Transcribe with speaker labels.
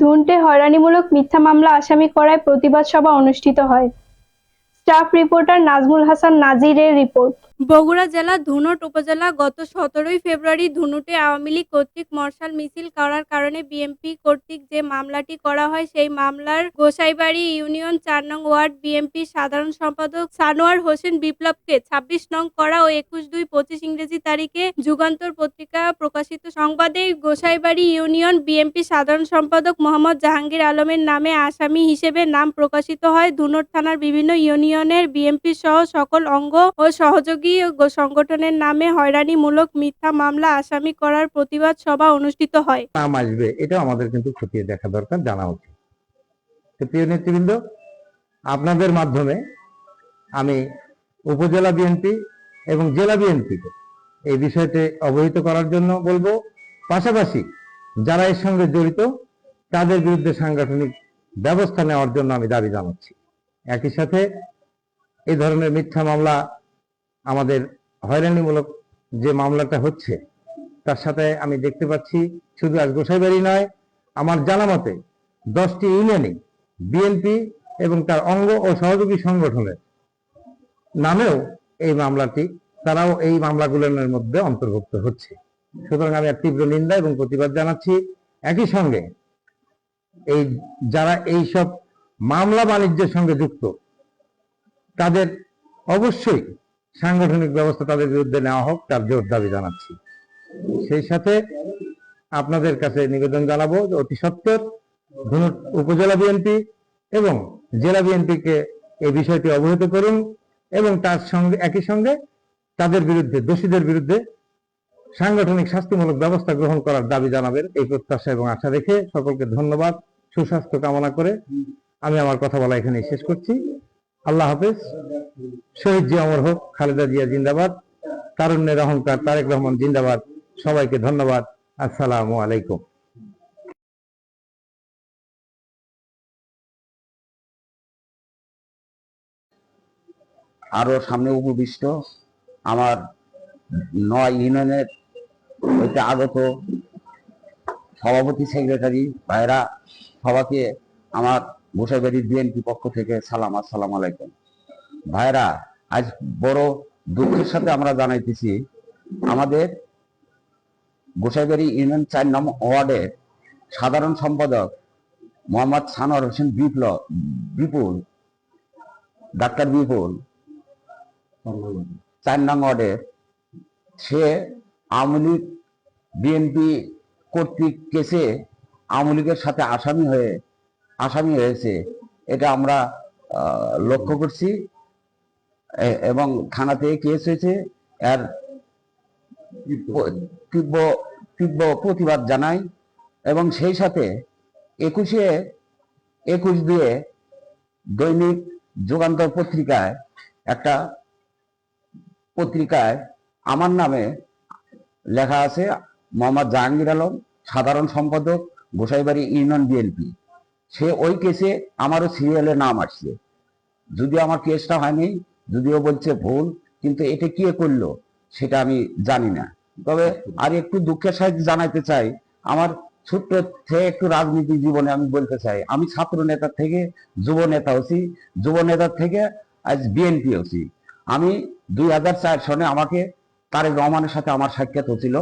Speaker 1: ধুনটে হয়রানিমূলক মিথ্যা মামলা আসামি করায় প্রতিবাদ সভা অনুষ্ঠিত হয়। স্টাফ রিপোর্টার নাজমুল হাসান নাজিরের রিপোর্ট।
Speaker 2: বগুড়া জেলার ধুনট উপজেলা গত 17 ফেব্রুয়ারি ধুনটে আওয়ামী লীগ কর্তৃক মশাল মিছিল করার কারণে বিএনপি কর্তৃক যে মামলাটি করা হয় সেই মামলার গোসাইবাড়ি ইউনিয়ন 4 নং ওয়ার্ড বিএনপি সাধারণ সম্পাদক সানোয়ার হোসেন বিপ্লবকে 26 নং করা ও 21/2/25 ইংরেজি তারিখে যুগান্তর পত্রিকা প্রকাশিত সংবাদে গোসাইবাড়ি ইউনিয়ন বিএনপি সাধারণ সম্পাদক মোহাম্মদ জাহাঙ্গীর আলমের নামে আসামি হিসেবে নাম প্রকাশিত হয়। ধুনট থানার বিভিন্ন ইউনিয়নের বিএনপি সহ সকল অঙ্গ ও সহযোগী সংগঠনের নামে হয়রানিমূলক মিথ্যা মামলা আসামি করার প্রতিবাদ সভা অনুষ্ঠিত হয়।
Speaker 3: নাম আসবে এটা আমাদের কিন্তু খতিয়ে দেখা দরকার, জানা উচিত। প্রিয় নেতৃবৃন্দ, আপনাদের মাধ্যমে আমি উপজেলা বিএনপি এবং জেলা বিএনপিকে এই বিষয়টি অবহিত করার জন্য বলবো। পাশাপাশি যারা এর সঙ্গে জড়িত তাদের বিরুদ্ধে সাংগঠনিক ব্যবস্থা নেওয়ার জন্য আমি দাবি জানাচ্ছি। একই সাথে এই ধরনের মিথ্যা মামলা, আমাদের হয়রানিমূলক যে মামলাটা হচ্ছে তার সাথে আমি দেখতে পাচ্ছি শুধু আজ গোসাইবাড়ি নয়, আমার জানা মতে 10টি ইউনিয়নে বিএনপি এবং তার অঙ্গ ও সহযোগী সংগঠনের নামেও এই মামলাটি, তারাও এই মামলাগুলোর মধ্যে অন্তর্ভুক্ত হচ্ছে। সুতরাং আমি এক তীব্র নিন্দা এবং প্রতিবাদ জানাচ্ছি। একই সঙ্গে এই যারা এই সব মামলা বাণিজ্যের সঙ্গে যুক্ত তাদের অবশ্যই সাংগঠনিক ব্যবস্থা তাদের বিরুদ্ধে নেওয়া হোক, তার জোর দাবি জানাচ্ছি। সেই সাথে আপনাদের কাছে নিবেদন জানাবো যে অতি সত্বর ধুনট উপজেলা বিএনপি এবং জেলা বিএনপিকে এই বিষয়টি অবহিত করুন এবং তার সঙ্গে একই সঙ্গে তাদের বিরুদ্ধে, দোষীদের বিরুদ্ধে সাংগঠনিক শাস্তিমূলক ব্যবস্থা গ্রহণ করার দাবি জানাবেন, এই প্রত্যাশা এবং আশা রেখে সকলকে ধন্যবাদ, সুস্বাস্থ্য কামনা করে আমি আমার কথা বলা এখানে শেষ করছি। আল্লাহ হাফেজ। শহীদ জিয়া অমর হোক, খালেদা জিয়া জিন্দাবাদ, তারুণ্যের অহংকার তারেক রহমান জিন্দাবাদ। সবাইকে ধন্যবাদ। আসসালামু আলাইকুম।
Speaker 4: আরো সামনে উপবিষ্ট আমার 9 ইউনিয়নের হইতে আগত সভাপতি, সেক্রেটারি ভাইরা, সবাইকে আমার গোসাইবাড়ির বিএনপি পক্ষ থেকে সালাম, আসসালামু আলাইকুম। ভাইরা, আজ বড় দুঃখের সাথে আমরা জানাইতেছি, আমাদের গোসাইবাড়ি ইউনিয়ন 4 নং ওয়ার্ডের সাধারণ সম্পাদক মোহাম্মদ সানোয়ার হোসেন বিপুল, ডাক্তার বিপুল 4 নং ওয়ার্ডের, সে আওয়ামী লীগ বিএনপি কর্তৃক কেসে আওয়ামী লীগের সাথে আসামি হয়েছে, এটা আমরা লক্ষ্য করছি এবং থানাতে কেস হয়েছে। এর তীব্র প্রতিবাদ জানাই এবং সেই সাথে 21 দিয়ে দৈনিক যুগান্তর পত্রিকায় আমার নামে লেখা আছে মোহাম্মদ জাহাঙ্গীর আলম, সাধারণ সম্পাদক গোসাইবাড়ি ইউনিয়ন বিএনপি। সে ওই কেসে আমারও সিরিয়ালে নাম আসছে, যদিও আমার কেসটা হয়নি, যদিও বলছে ভুল, কিন্তু এটা কে করলো সেটা আমি জানি না। তবে আর একটু দুঃখের সাথে জানাইতে চাই, আমার ছোট্ট থেকে একটু রাজনীতি জীবনে আমি বলতে চাই, আমি ছাত্র নেতা থেকে যুব নেতা হচ্ছি, যুব নেতার থেকে আজ বিএনপি হচ্ছি। আমি 2004 সনে আমাকে তারেক রহমানের সাথে আমার সাক্ষাৎ হচ্ছিল।